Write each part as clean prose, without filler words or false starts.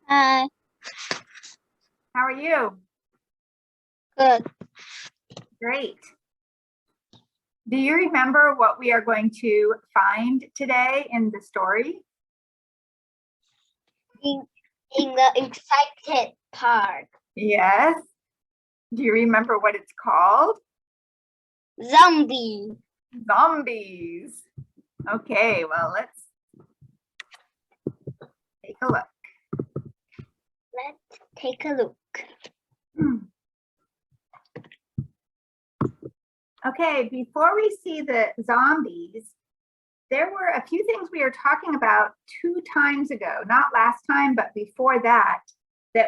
Hi. How are you? Good. Great. Do you remember what we are going to find today in the story? In the excited part. Yes. Do you remember what it's called? Zombie. Zombies. Okay, well, let's take a look. Let's take a look. Okay, before we see the zombies, there were a few things we were talking about 2 times ago, not last time, but before that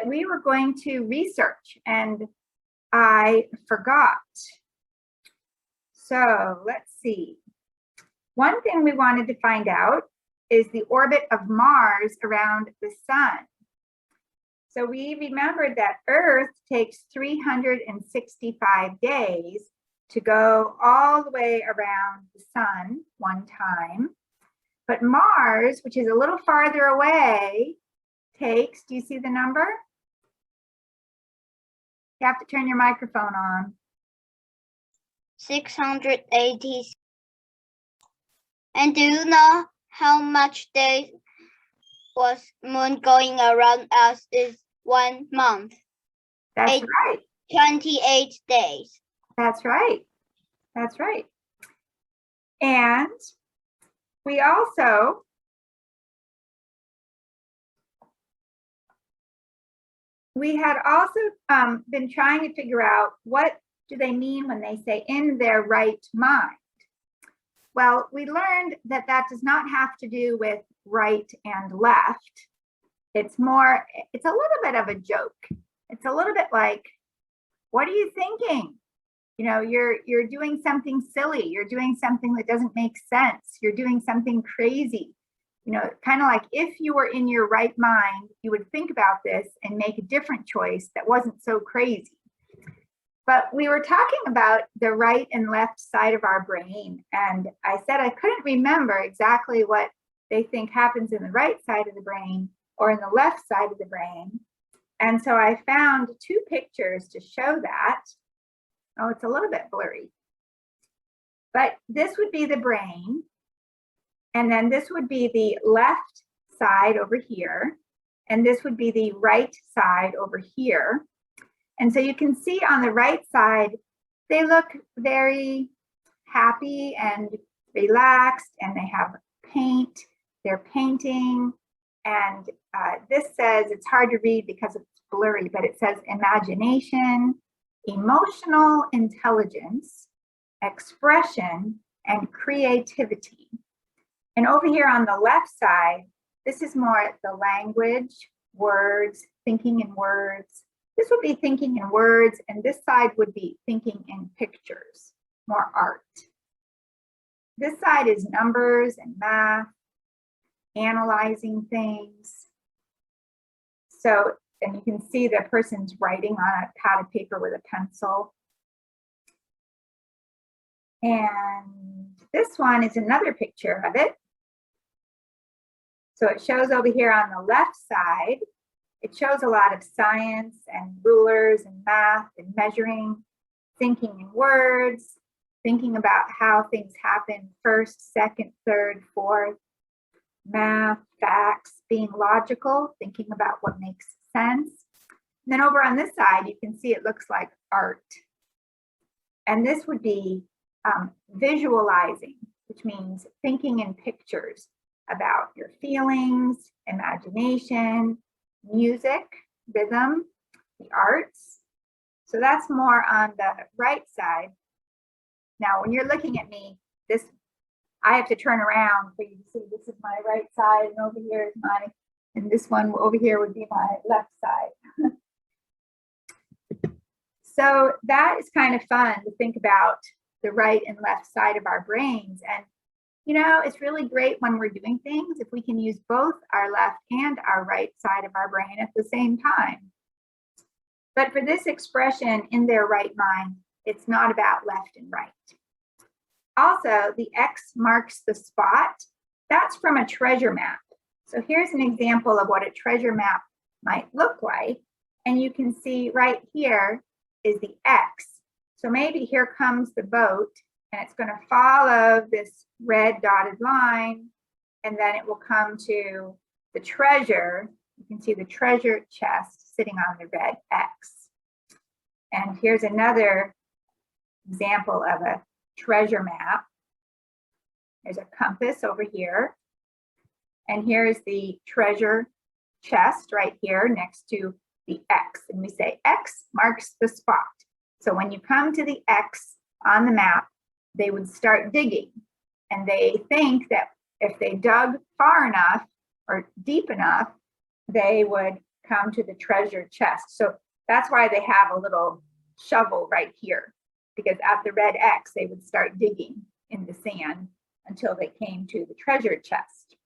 we were going to research, and I forgot. So let's see. One thing we wanted to find out is the orbit of Mars around the sun. So we remembered that Earth takes 365 days to go all the way around the sun one time. But Mars, which is a little farther away, takes, do you see the number? You have to turn your microphone on. 680. And do you know how much days was moon going around us is 1 month? That's right. 28 days. That's right. That's right. And we also had been trying to figure out, what do they mean when they say in their right mind? Well, we learned that that does not have to do with right and left. It's a little bit of a joke. It's a little bit like, what are you thinking? You know, you're doing something silly. You're doing something that doesn't make sense. You're doing something crazy. You know, kind of like if you were in your right mind, you would think about this and make a different choice that wasn't so crazy. But we were talking about the right and left side of our brain. And I said I couldn't remember exactly what they think happens in the right side of the brain or in the left side of the brain. And so I found 2 pictures to show that. Oh, it's a little bit blurry. But this would be the brain. And then this would be the left side over here. And this would be the right side over here. And so you can see on the right side, they look very happy and relaxed, and they have paint. They're painting. And this says, it's hard to read because it's blurry, but it says imagination, emotional intelligence, expression, and creativity. And over here on the left side, this is more the language, words, thinking in words. This would be thinking in words, and this side would be thinking in pictures, more art. This side is numbers and math, analyzing things. So, and you can see the person's writing on a pad of paper with a pencil. And this one is another picture of it. So it shows over here on the left side, it shows a lot of science and rulers and math and measuring, thinking in words, thinking about how things happen first, second, third, fourth, math, facts, being logical, thinking about what makes sense. And then over on this side, you can see it looks like art. And this would be visualizing, which means thinking in pictures about your feelings, imagination, music, rhythm, the arts. So that's more on the right side. Now, when you're looking at me, I have to turn around for you to see this is my right side, and over here is and this one over here would be my left side. So that is kind of fun to think about the right and left side of our brains. And you know, it's really great when we're doing things if we can use both our left and our right side of our brain at the same time. But for this expression, in their right mind, it's not about left and right. Also, the X marks the spot. That's from a treasure map. So here's an example of what a treasure map might look like. And you can see right here is the X. So maybe here comes the boat and it's going to follow this red dotted line, and then it will come to the treasure. You can see the treasure chest sitting on the red X. And here's another example of a treasure map. There's a compass over here. And here's the treasure chest right here next to the X. And we say X marks the spot. So when you come to the X on the map, they would start digging. And they think that if they dug far enough or deep enough, they would come to the treasure chest. So that's why they have a little shovel right here, because at the red X, they would start digging in the sand until they came to the treasure chest.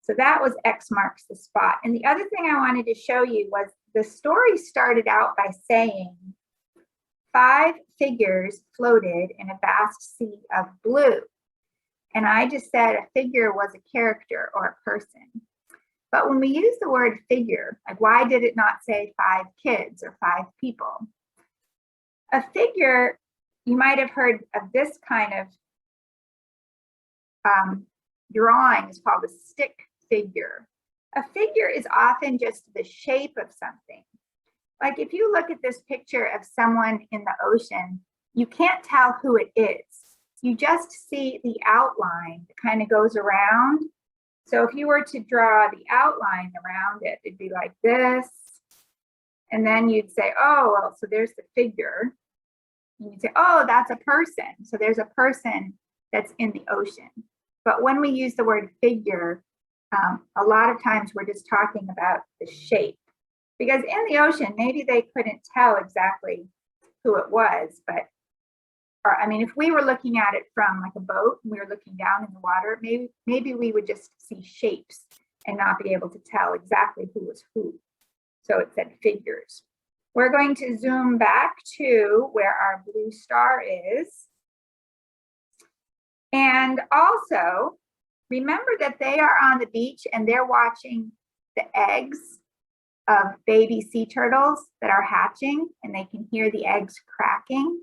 So that was X marks the spot. And the other thing I wanted to show you was the story started out by saying 5 figures floated in a vast sea of blue. And I just said a figure was a character or a person. But when we use the word figure, like why did it not say 5 kids or 5 people? A figure, you might have heard of this kind of drawing, is called a stick figure. A figure is often just the shape of something. Like if you look at this picture of someone in the ocean, you can't tell who it is. You just see the outline that kind of goes around. So if you were to draw the outline around it, it'd be like this. And then you'd say, oh, well, so there's the figure. And you'd say, oh, that's a person. So there's a person that's in the ocean. But when we use the word figure, a lot of times we're just talking about the shape. Because in the ocean, maybe they couldn't tell exactly who it was, but, or I mean, if we were looking at it from like a boat and we were looking down in the water, maybe we would just see shapes and not be able to tell exactly who was who. So it said figures. We're going to zoom back to where our blue star is. And also, remember that they are on the beach and they're watching the eggs of baby sea turtles that are hatching, and they can hear the eggs cracking.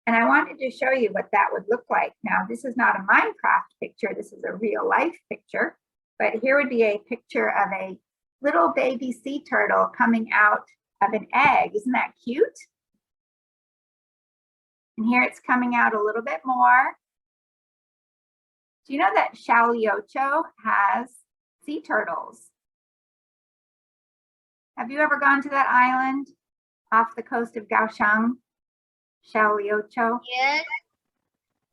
And I wanted to show you what that would look like. Now, this is not a Minecraft picture, this is a real life picture, but here would be a picture of a little baby sea turtle coming out of an egg. Isn't that cute? And here it's coming out a little bit more. Do you know that Shaliocho has sea turtles? Have you ever gone to that island off the coast of Kaohsiung? Shaliocho? Yes.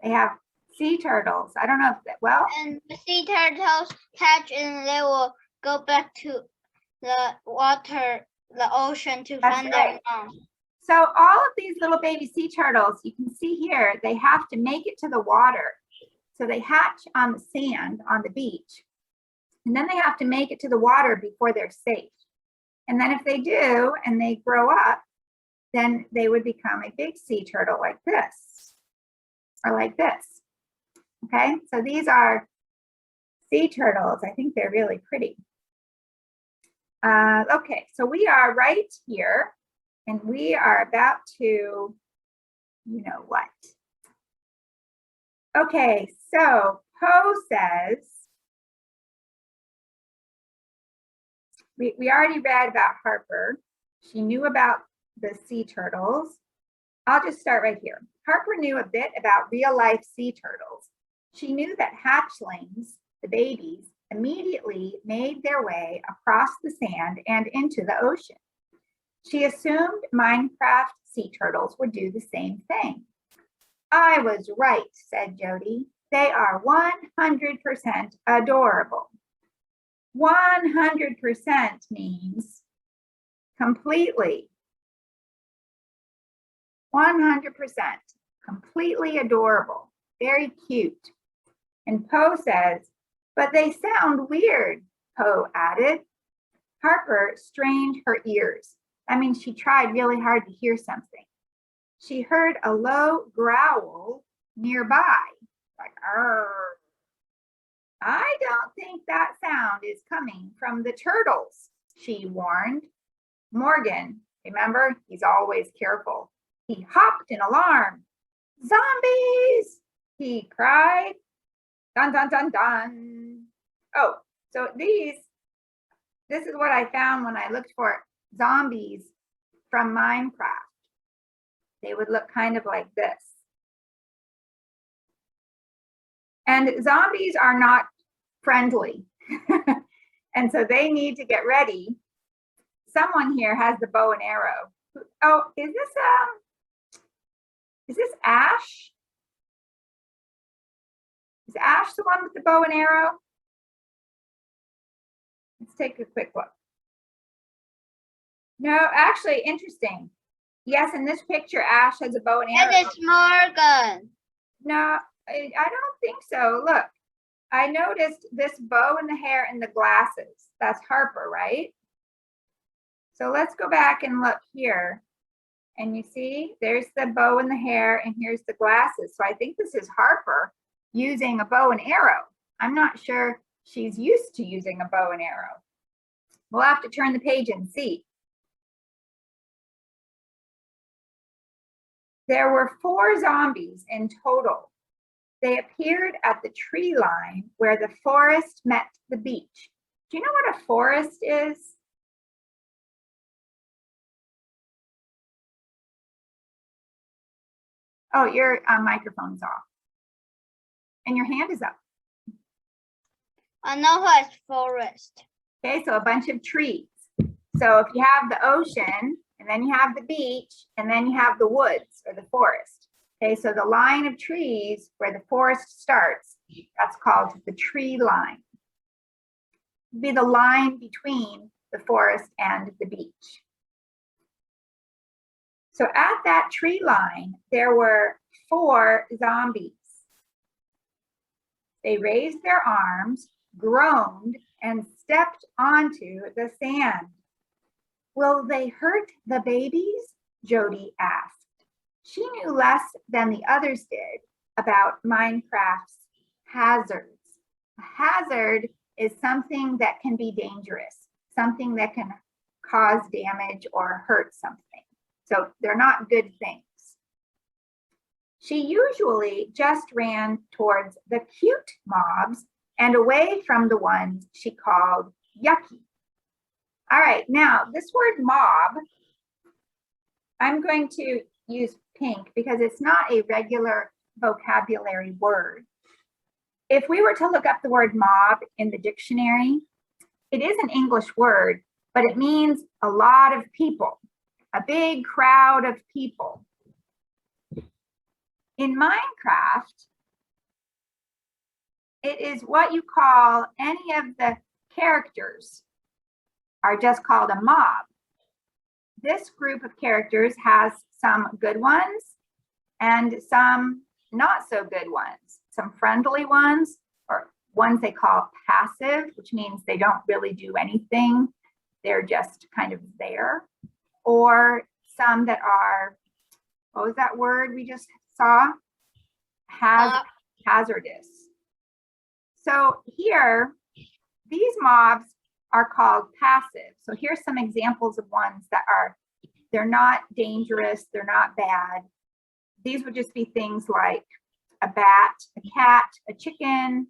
They have sea turtles. I don't know if that, well. And the sea turtles hatch and they will go back to the water, the ocean to find their mom. So all of these little baby sea turtles, you can see here, they have to make it to the water. So they hatch on the sand on the beach, and then they have to make it to the water before they're safe. And then if they do, and they grow up, then they would become a big sea turtle like this, or like this. Okay, so these are sea turtles. I think they're really pretty. Okay, so we are right here, and we are about to, you know what. Okay, so Poe says, we already read about Harper. She knew about the sea turtles. I'll just start right here. Harper knew a bit about real life sea turtles. She knew that hatchlings, the babies, immediately made their way across the sand and into the ocean. She assumed Minecraft sea turtles would do the same thing. I was right, said Jody. They are 100% adorable. 100% means completely. 100%, completely adorable, very cute. And Poe says, but they sound weird, Poe added. Harper strained her ears. That means she tried really hard to hear something. She heard a low growl nearby, like, arr. I don't think that sound is coming from the turtles, she warned. Morgan, remember, he's always careful. He hopped in alarm. Zombies, he cried. Dun, dun, dun, dun. Oh, so this is what I found when I looked for zombies from Minecraft. They would look kind of like this. And zombies are not friendly. And so they need to get ready. Someone here has the bow and arrow. Oh, is this Ash? Is Ash the one with the bow and arrow? Let's take a quick look. No, actually, interesting. Yes, in this picture, Ash has a bow and arrow. It is Morgan. No, I don't think so. Look, I noticed this bow in the hair and the glasses. That's Harper, right? So let's go back and look here. And you see, there's the bow and the hair, and here's the glasses. So I think this is Harper using a bow and arrow. I'm not sure she's used to using a bow and arrow. We'll have to turn the page and see. There were 4 zombies in total. They appeared at the tree line where the forest met the beach. Do you know what a forest is? Oh, your microphone's off. And your hand is up. I know what is forest. Okay, so a bunch of trees. So if you have the ocean, and then you have the beach, and then you have the woods or the forest. Okay, so the line of trees where the forest starts, that's called the tree line. It'd be the line between the forest and the beach. So at that tree line, there were 4 zombies. They raised their arms, groaned, and stepped onto the sand. Will they hurt the babies? Jody asked. She knew less than the others did about Minecraft's hazards. A hazard is something that can be dangerous, something that can cause damage or hurt something. So they're not good things. She usually just ran towards the cute mobs and away from the ones she called yucky. All right, now this word mob, I'm going to use pink because it's not a regular vocabulary word. If we were to look up the word mob in the dictionary, it is an English word, but it means a lot of people, a big crowd of people. In Minecraft, it is what you call any of the characters are just called a mob. This group of characters has some good ones and some not so good ones, some friendly ones, or ones they call passive, which means they don't really do anything. They're just kind of there. Or some that are, what was that word we just saw? Hazardous. So here, these mobs are called passive. So here's some examples of ones that are, they're not dangerous, they're not bad. These would just be things like a bat, a cat, a chicken,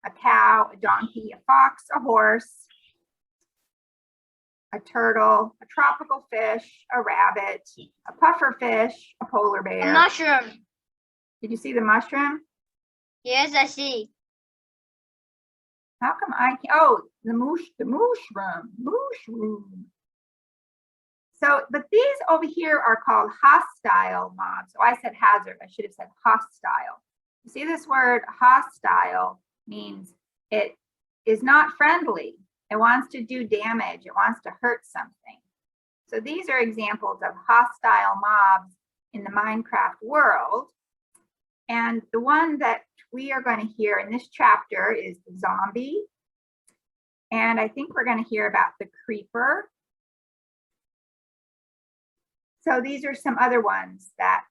a cow, a donkey, a fox, a horse, a turtle, a tropical fish, a rabbit, a puffer fish, a polar bear. A mushroom. Did you see the mushroom? Yes, I see. How come I can't? Oh, the mushroom. So, but these over here are called hostile mobs. So I said hazard, I should have said hostile. You see this word hostile means it is not friendly. It wants to do damage. It wants to hurt something. So these are examples of hostile mobs in the Minecraft world. And the one that we are going to hear in this chapter is the zombie. And I think we're going to hear about the creeper. So these are some other ones that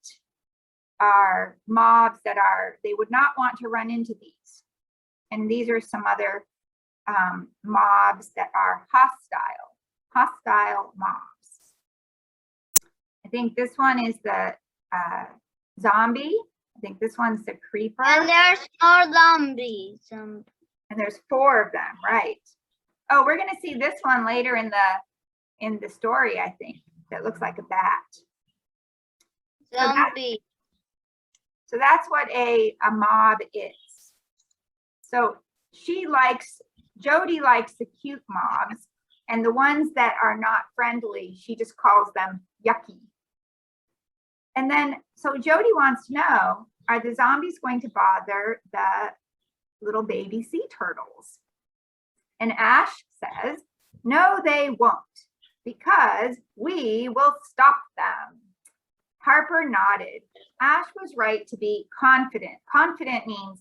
are mobs that are, they would not want to run into these. And these are some other mobs that are hostile mobs. I think this one is the zombie. I think this one's the creeper. And there's more zombies. And there's 4 of them, right? Oh, we're gonna see this one later in the story, I think, that looks like a bat. Zombie. So that's what a mob is. So Jody likes the cute mobs, and the ones that are not friendly, she just calls them yucky. And then, so Jody wants to know, are the zombies going to bother the little baby sea turtles? And Ash says, no, they won't, because we will stop them. Harper nodded. Ash was right to be confident. Confident means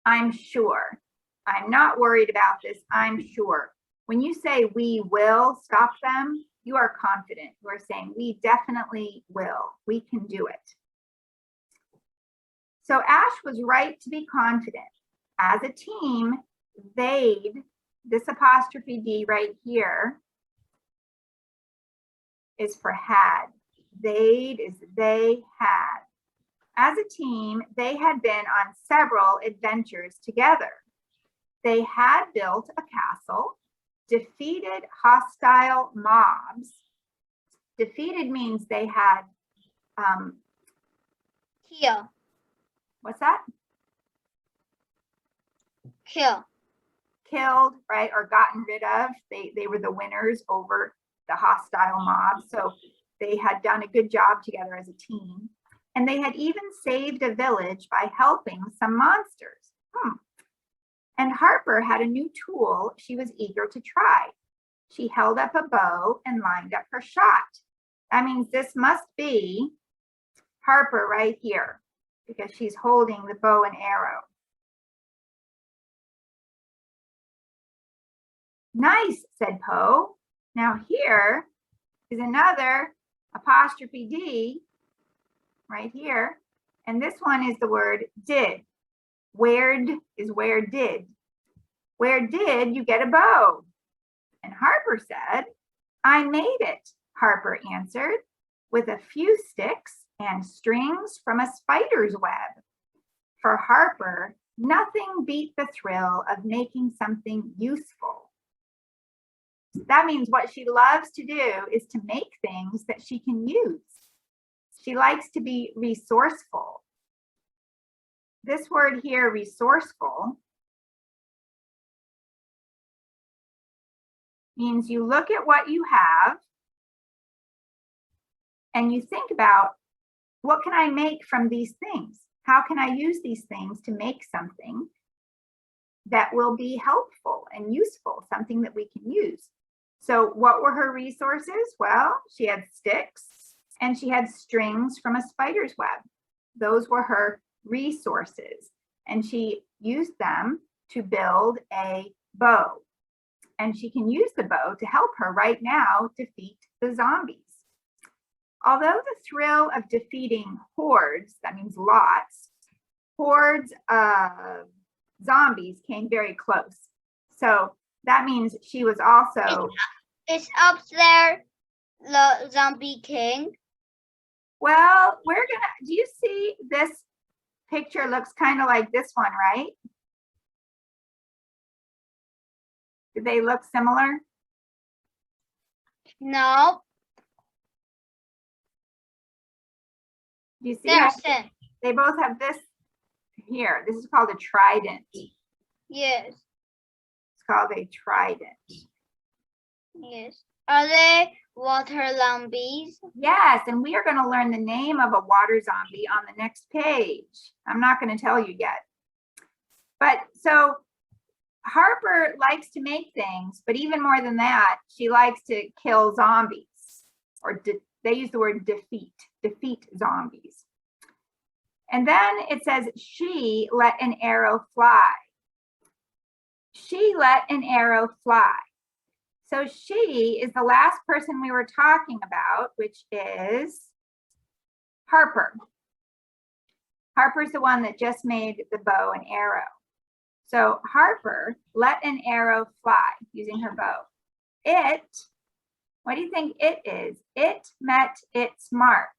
I'm sure. I'm not worried about this. I'm sure. When you say we will stop them, you are confident. You are saying we definitely will. We can do it. So Ash was right to be confident. As a team, they'd, this apostrophe D right here is for had. They'd is they had. As a team, they had been on several adventures together. They had built a castle, defeated hostile mobs. Defeated means they had, Kill. what's that? Kill. Killed, right, or gotten rid of. They were the winners over the hostile mob. So they had done a good job together as a team. And they had even saved a village by helping some monsters. And Harper had a new tool she was eager to try. She held up a bow and lined up her shot. That means this must be Harper right here, because she's holding the bow and arrow. Nice, said Poe. Now here is another apostrophe D right here. And this one is the word did. Where'd is where did. Where did you get a bow? And Harper said, I made it, Harper answered, with a few sticks and strings from a spider's web. For Harper, nothing beat the thrill of making something useful. That means what she loves to do is to make things that she can use. She likes to be resourceful. This word here, resourceful, means you look at what you have and you think about, what can I make from these things? How can I use these things to make something that will be helpful and useful, something that we can use? So what were her resources? Well, she had sticks and she had strings from a spider's web. Those were her resources. And she used them to build a bow. And she can use the bow to help her right now defeat the zombies. Although the thrill of defeating hordes, that means lots, hordes of zombies came very close. So that means she was also... Is up there the zombie king? Well, we're gonna, do you see this picture looks kind of like this one, right? Do they look similar? No. Do you see how There's they both have this here? This is called a trident. Yes. It's called a trident. Yes. Are they water zombies? Yes, and we are going to learn the name of a water zombie on the next page. I'm not going to tell you yet. But so Harper likes to make things, but even more than that, she likes to kill zombies, or they use the word defeat zombies. And then it says, she let an arrow fly. She let an arrow fly. So she is the last person we were talking about, which is Harper. Harper's the one that just made the bow and arrow. So Harper let an arrow fly using her bow. What do you think it is? It met its mark,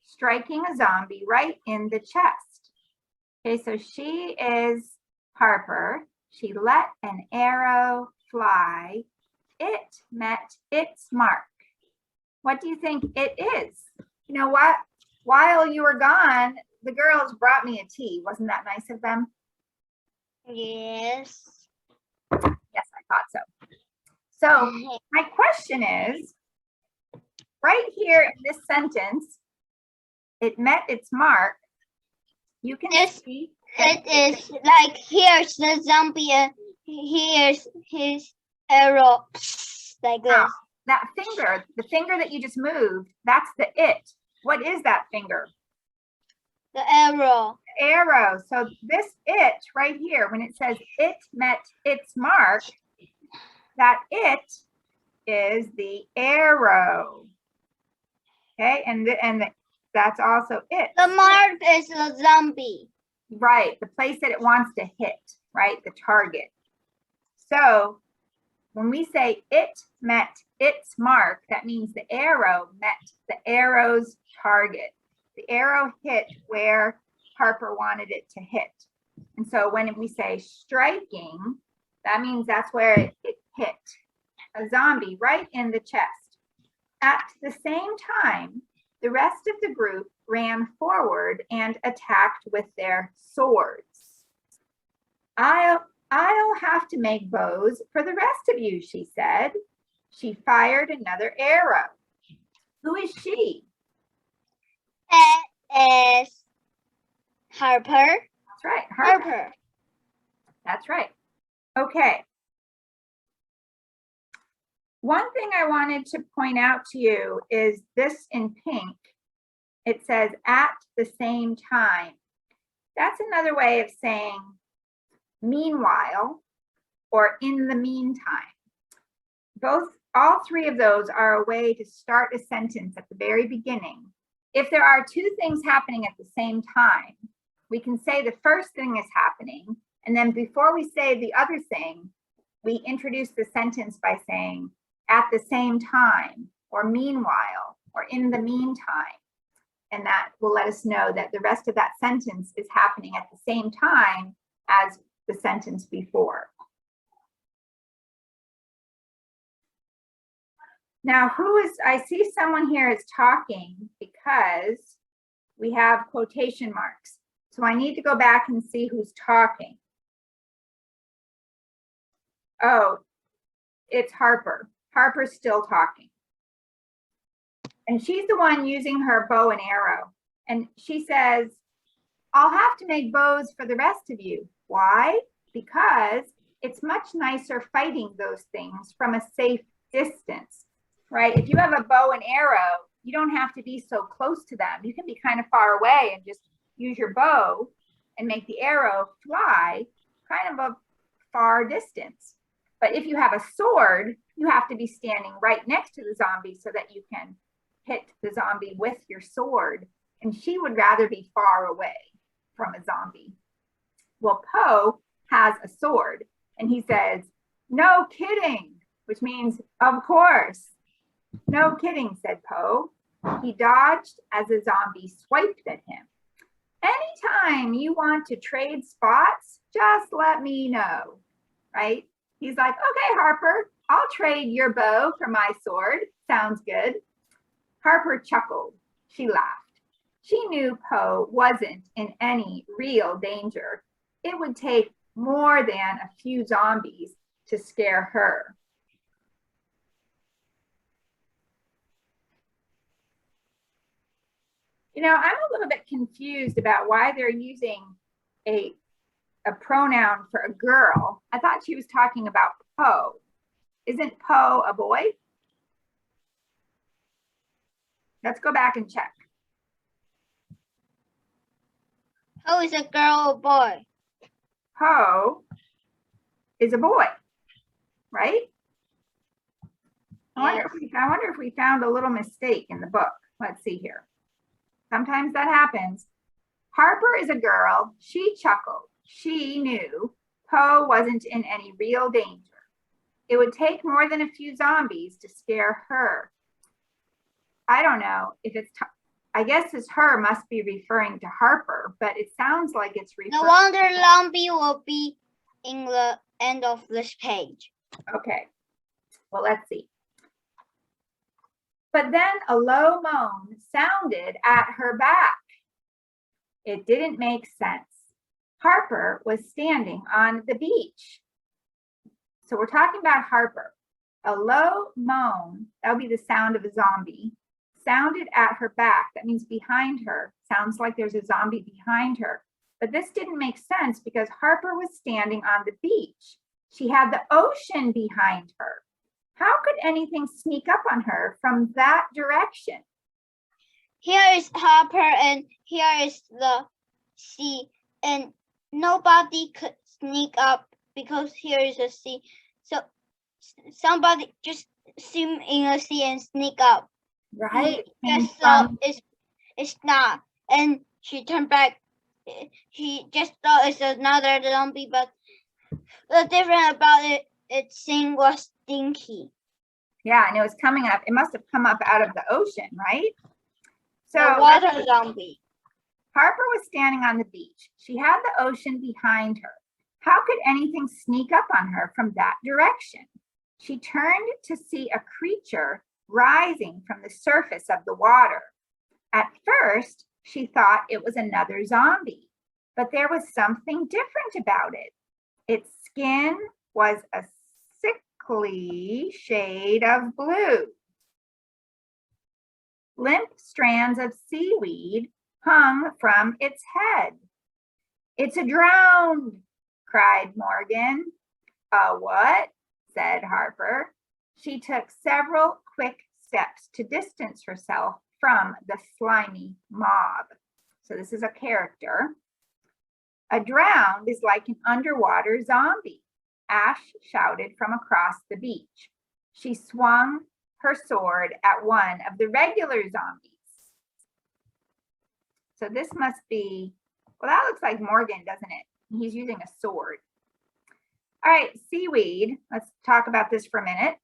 striking a zombie right in the chest. Okay, so she is Harper. She let an arrow fly. It met its mark. What do you think it is? You know what? While you were gone, the girls brought me a tea. Wasn't that nice of them? Yes. Yes, I thought so. So my question is, right here in this sentence, it met its mark. You can see it is like here's the zombie and here's his arrow, like this. That finger, the finger that you just moved, that's the it. What is that finger? The arrow. The arrow. So this it right here, when it says it met its mark, that it is the arrow. Okay, and that's also it. The mark is the zombie. Right, the place that it wants to hit, right? The target. So when we say it met its mark, that means the arrow met the arrow's target. The arrow hit where Harper wanted it to hit. And so when we say striking, that means that's where it hit a zombie right in the chest. At the same time, the rest of the group ran forward and attacked with their swords. I'll have to make bows for the rest of you, she said. She fired another arrow. Who is she? It is Harper. That's right, Harper. That's right. Okay. One thing I wanted to point out to you is this in pink. It says at the same time. That's another way of saying meanwhile or in the meantime. All three of those are a way to start a sentence at the very beginning. If there are two things happening at the same time, we can say the first thing is happening, and then before we say the other thing, we introduce the sentence by saying at the same time, or meanwhile, or in the meantime. And that will let us know that the rest of that sentence is happening at the same time as the sentence before. Now, I see someone here is talking because we have quotation marks. So I need to go back and see who's talking. Oh, it's Harper. Harper's still talking. And she's the one using her bow and arrow. And she says, I'll have to make bows for the rest of you. Why? Because it's much nicer fighting those things from a safe distance, right? If you have a bow and arrow, you don't have to be so close to them. You can be kind of far away and just use your bow and make the arrow fly kind of a far distance. But if you have a sword, you have to be standing right next to the zombie so that you can hit the zombie with your sword. And she would rather be far away from a zombie. Well, Poe has a sword and he says, no kidding, which means, of course. No kidding, said Poe. He dodged as a zombie swiped at him. Anytime you want to trade spots, just let me know, right? He's like, okay, Harper, I'll trade your bow for my sword. Sounds good. Harper chuckled. She laughed. She knew Poe wasn't in any real danger. It would take more than a few zombies to scare her. You know, I'm a little bit confused about why they're using a pronoun for a girl. I thought she was talking about Poe. Isn't Poe a boy? Let's go back and check. Poe is a girl or boy? Poe is a boy, right? I wonder if we found a little mistake in the book. Let's see here. Sometimes that happens. Harper is a girl. She chuckled. She knew Poe wasn't in any real danger. It would take more than a few zombies to scare her. I don't know if it's, I guess this her must be referring to Harper, but it sounds like it's referring. No wonder Lumpy will be in the end of this page. Okay, well, let's see. But then a low moan sounded at her back. It didn't make sense. Harper was standing on the beach. So we're talking about Harper. A low moan, that would be the sound of a zombie, sounded at her back. That means behind her. Sounds like there's a zombie behind her. But this didn't make sense because Harper was standing on the beach. She had the ocean behind her. How could anything sneak up on her from that direction? Here is Harper and here is the sea, and nobody could sneak up because here is a sea. So somebody just swim in the sea and sneak up. Right. Just so it's not. And she turned back. She just thought it's another zombie, but the difference about its thing was stinky. Yeah, and it was coming up. It must have come up out of the ocean, right? So the water zombie. Harper was standing on the beach. She had the ocean behind her. How could anything sneak up on her from that direction? She turned to see a creature rising from the surface of the water. At first, she thought it was another zombie, but there was something different about it. Its skin was a sickly shade of blue. Limp strands of seaweed hung from its head. "It's a drowned," cried Morgan. "A what?" said Harper. She took several quick steps to distance herself from the slimy mob. So this is a character. A drowned is like an underwater zombie, Ash shouted from across the beach. She swung her sword at one of the regular zombies. So this must be, well, that looks like Morgan, doesn't it? He's using a sword. All right, seaweed. Let's talk about this for a minute.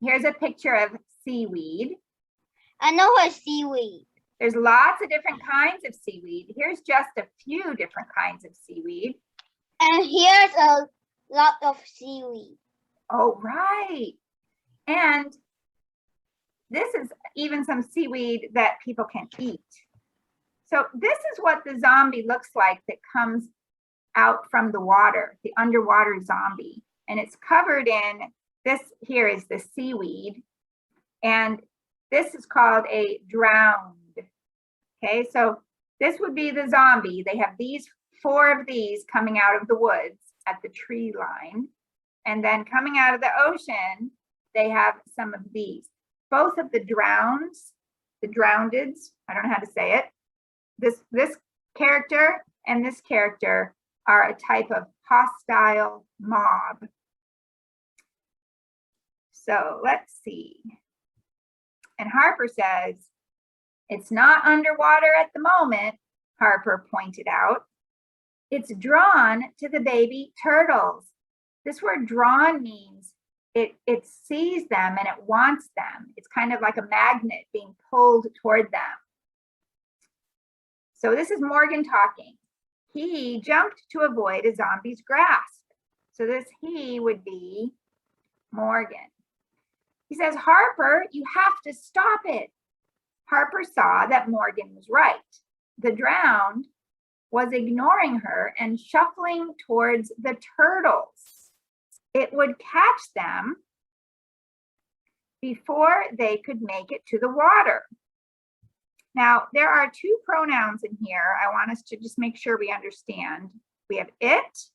Here's a picture of seaweed. I know what seaweed. There's lots of different kinds of seaweed. Here's just a few different kinds of seaweed. And here's a lot of seaweed. Oh, right. And this is even some seaweed that people can eat. So this is what the zombie looks like that comes out from the water, the underwater zombie. And it's covered in, this here is the seaweed. And this is called a drowned. Okay, so this would be the zombie. They have these 4 of these coming out of the woods at the tree line. And then coming out of the ocean, they have some of these. Both of the drowns, the drowneds, I don't know how to say it. This character and this character are a type of hostile mob. So let's see. And Harper says, "It's not underwater at the moment," Harper pointed out. "It's drawn to the baby turtles." This word drawn means it sees them and it wants them. It's kind of like a magnet being pulled toward them. So this is Morgan talking. He jumped to avoid a zombie's grasp. So this he would be Morgan. He says, "Harper, you have to stop it." Harper saw that Morgan was right. The drowned was ignoring her and shuffling towards the turtles. It would catch them before they could make it to the water. Now, there are 2 pronouns in here. I want us to just make sure we understand. We have it,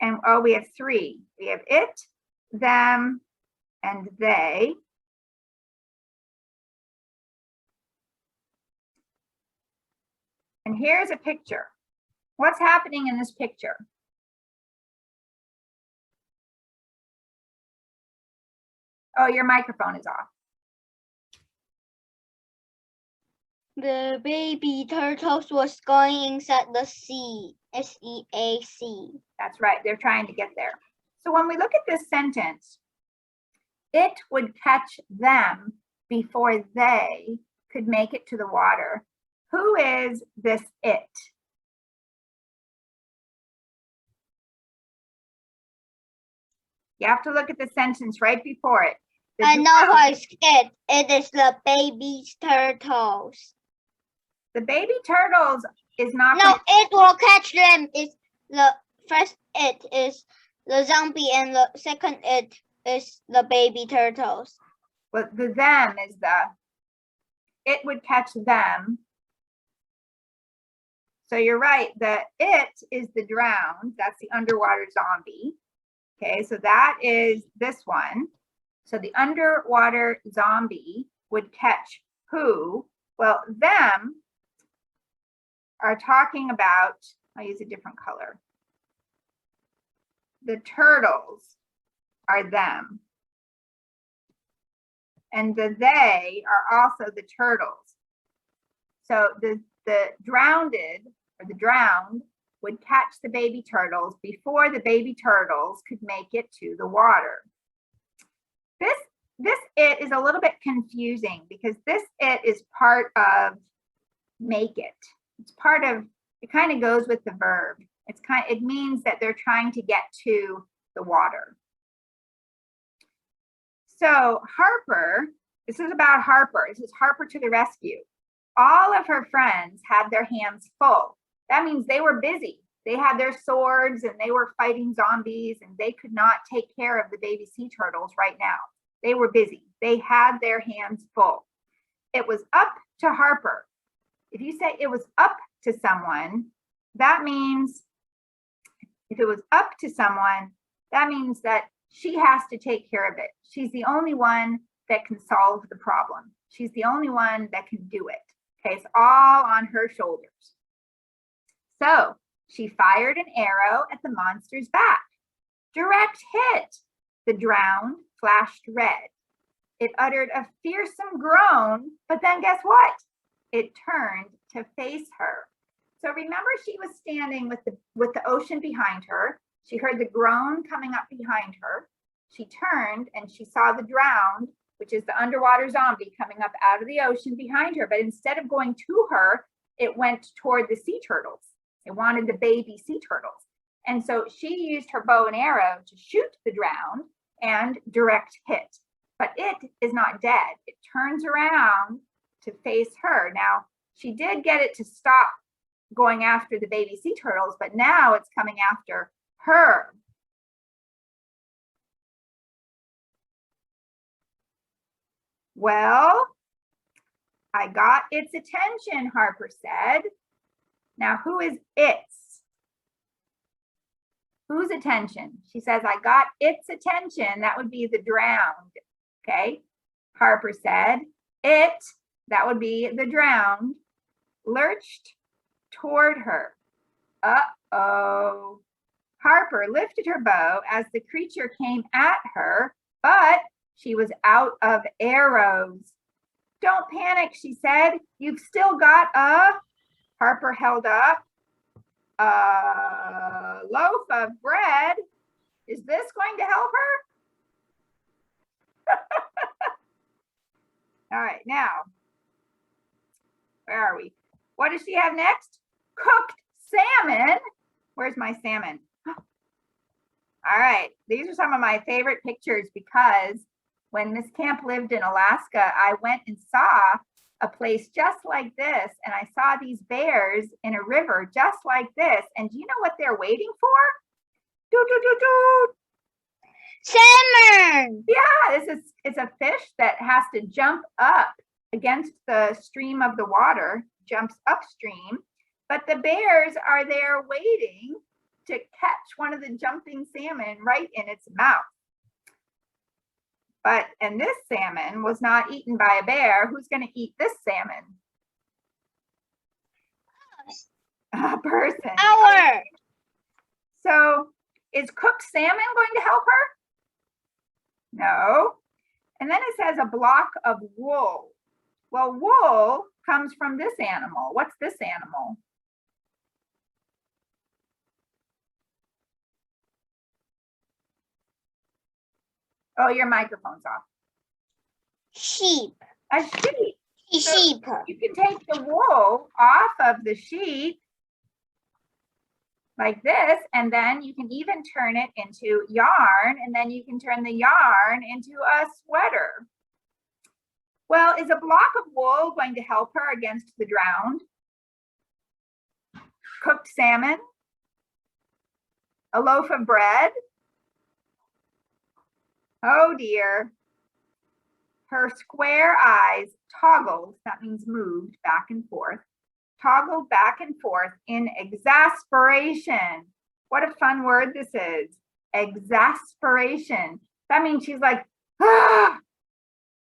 and we have 3. We have it, them, and they. And here's a picture. What's happening in this picture? Oh, your microphone is off. The baby turtles was going inside the sea. SEAC. That's right, they're trying to get there. So when we look at this sentence, it would catch them before they could make it to the water. Who is this it? You have to look at the sentence right before it. I know who is it. It is the baby turtles. The baby turtles is not. No, it will catch them. It's the first it is the zombie and the second it is the baby turtles. Well, the them is it would catch them. So you're right, the it is the drowned, that's the underwater zombie. Okay, so that is this one. So the underwater zombie would catch who? Well, them are talking about, I'll use a different color. The turtles are them. And the they are also the turtles. So the drowned or the drowned would catch the baby turtles before the baby turtles could make it to the water. This it is a little bit confusing because this it is part of make it. It's part of, it kind of goes with the verb. It means that they're trying to get to the water. So Harper, this is about Harper. This is Harper to the rescue. All of her friends had their hands full. That means they were busy. They had their swords and they were fighting zombies and they could not take care of the baby sea turtles right now. They were busy. They had their hands full. It was up to Harper. If you say it was up to someone, that means if it was up to someone, that means that she has to take care of it. She's the only one that can solve the problem. She's the only one that can do it. Okay, it's all on her shoulders. So she fired an arrow at the monster's back. Direct hit. The drowned flashed red. It uttered a fearsome groan, but then guess what? It turned to face her. So remember, she was standing with the ocean behind her. She heard the groan coming up behind her. She turned and she saw the drowned, which is the underwater zombie, coming up out of the ocean behind her. But instead of going to her, it went toward the sea turtles. It wanted the baby sea turtles. And so she used her bow and arrow to shoot the drowned and direct hit. But it is not dead. It turns around to face her. Now, she did get it to stop going after the baby sea turtles, but now it's coming after her. Well, I got its attention, Harper said. Now, who is its? Whose attention? She says, I got its attention. That would be the drowned. Okay. Harper said, it, that would be the drowned, lurched toward her. Uh-oh. Harper lifted her bow as the creature came at her, but she was out of arrows. Don't panic, she said. You've still got Harper held up a loaf of bread. Is this going to help her? All right, now, where are we? What does she have next? Cooked salmon. Where's my salmon? All right, these are some of my favorite pictures because when Miss Camp lived in Alaska, I went and saw a place just like this, and I saw these bears in a river just like this. And do you know what they're waiting for? Do, do, do, do. Salmon! Yeah, it's a fish that has to jump up against the stream of the water, jumps upstream, but the bears are there waiting to catch one of the jumping salmon right in its mouth. And this salmon was not eaten by a bear. Who's going to eat this salmon? A person. Our. So is cooked salmon going to help her? No. And then it says a block of wool. Well, wool comes from this animal. What's this animal? Oh, your microphone's off. Sheep. A sheep. Sheep. You can take the wool off of the sheep like this, and then you can even turn it into yarn, and then you can turn the yarn into a sweater. Well, is a block of wool going to help her against the drowned? Cooked salmon? A loaf of bread? Oh dear. Her square eyes toggled, that means moved back and forth, toggled back and forth in exasperation. What a fun word this is. Exasperation. That means she's like, ah,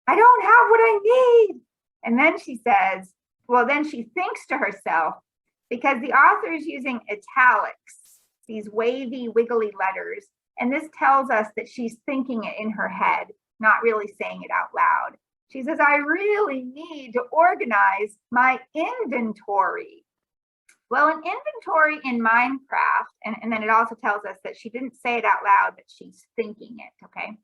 I don't have what I need. And then she says, well, then she thinks to herself, because the author is using italics, these wavy, wiggly letters. And this tells us that she's thinking it in her head, not really saying it out loud. She says, I really need to organize my inventory. Well, an inventory in Minecraft, and then it also tells us that she didn't say it out loud, but she's thinking it, okay?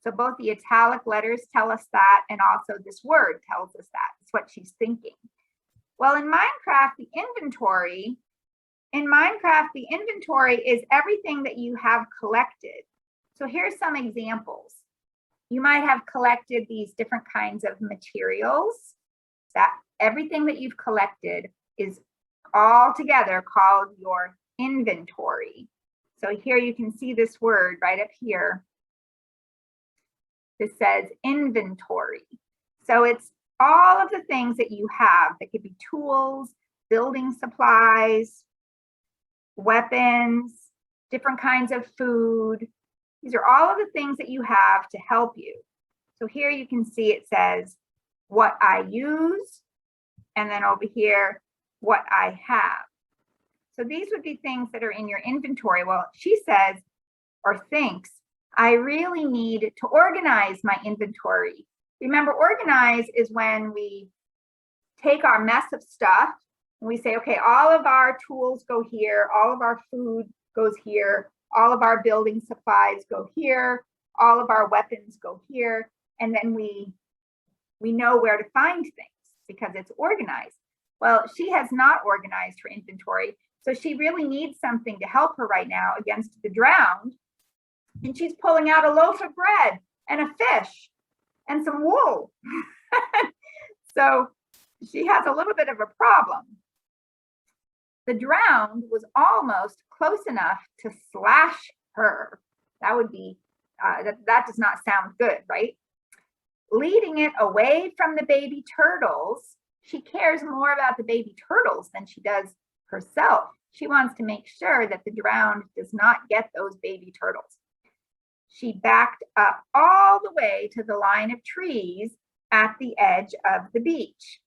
So both the italic letters tell us that, and also this word tells us that. It's what she's thinking. Well, in Minecraft, the inventory is everything that you have collected. So here's some examples. You might have collected these different kinds of materials. That everything that you've collected is all together called your inventory. So here you can see this word right up here. This says inventory. So it's all of the things that you have. That could be tools, building supplies, weapons, different kinds of food. These are all of the things that you have to help you. So here you can see it says what I use, and then over here, what I have. So these would be things that are in your inventory. Well, she says or thinks, I really need to organize my inventory. Remember, organize is when we take our mess of stuff and we say, okay, all of our tools go here, all of our food goes here, all of our building supplies go here, all of our weapons go here, and then we know where to find things because it's organized. Well, she has not organized her inventory, so she really needs something to help her right now against the drowned. And she's pulling out a loaf of bread and a fish and some wool. So she has a little bit of a problem. The drowned was almost close enough to slash her. That would be, that does not sound good, right? Leading it away from the baby turtles, she cares more about the baby turtles than she does herself. She wants to make sure that the drowned does not get those baby turtles. She backed up all the way to the line of trees at the edge of the beach.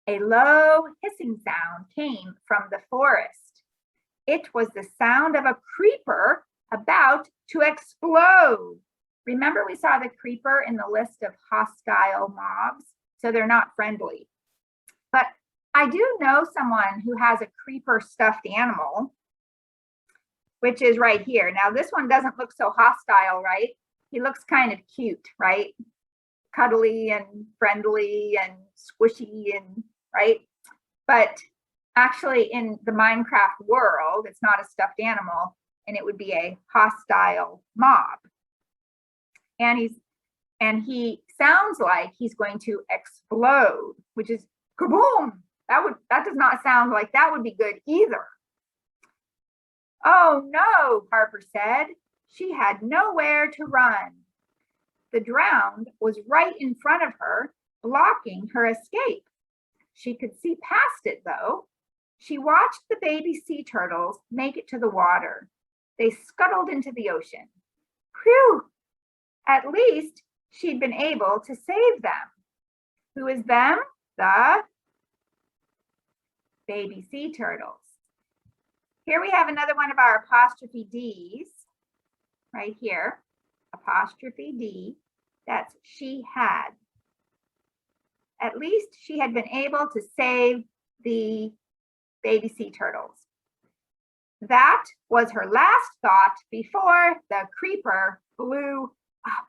A low hissing sound came from the forest. It was the sound of a creeper about to explode. Remember, we saw the creeper in the list of hostile mobs, so they're not friendly. But I do know someone who has a creeper stuffed animal, which is right here. Now, this one doesn't look so hostile, right? He looks kind of cute, right? Cuddly and friendly and squishy and right? But actually in the Minecraft world, it's not a stuffed animal and it would be a hostile mob. And he sounds like he's going to explode, which is kaboom. That does not sound like that would be good either. Oh no, Harper said. She had nowhere to run. The drowned was right in front of her, blocking her escape. She could see past it though. She watched the baby sea turtles make it to the water. They scuttled into the ocean. Phew! At least she'd been able to save them. Who is them? The baby sea turtles. Here we have another one of our apostrophe D's, right here, apostrophe D, that's she had. At least she had been able to save the baby sea turtles. That was her last thought before the creeper blew up.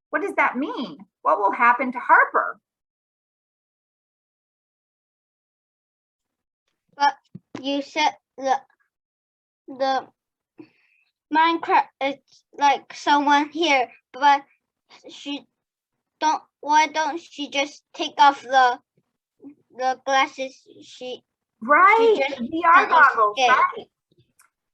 What does that mean? What will happen to Harper? But you said the Minecraft is like someone here, but why don't she just take off the glasses? Right, just the VR can goggles, escape. right?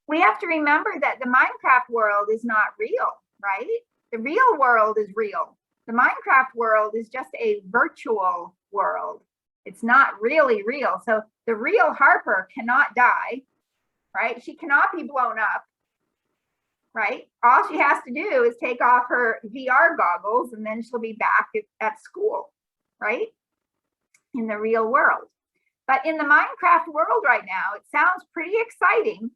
We have to remember that the Minecraft world is not real, right? The real world is real. The Minecraft world is just a virtual world. It's not really real. So the real Harper cannot die, right? She cannot be blown up, right? All she has to do is take off her VR goggles and then she'll be back at school, right? In the real world. But in the Minecraft world right now, it sounds pretty exciting.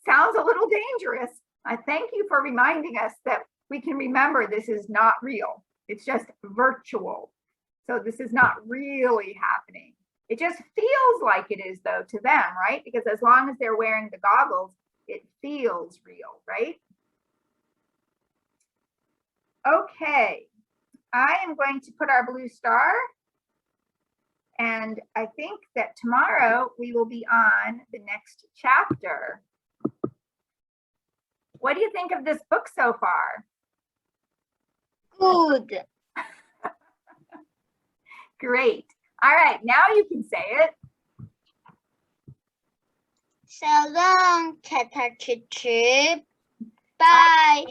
Sounds a little dangerous. I thank you for reminding us that we can remember this is not real. It's just virtual. So this is not really happening. It just feels like it is though to them, right? Because as long as they're wearing the goggles, it feels real, right? Okay, I am going to put our blue star. And I think that tomorrow we will be on the next chapter. What do you think of this book so far? Good. Great. All right, now you can say it. So long, Tata Chip Chip. Bye.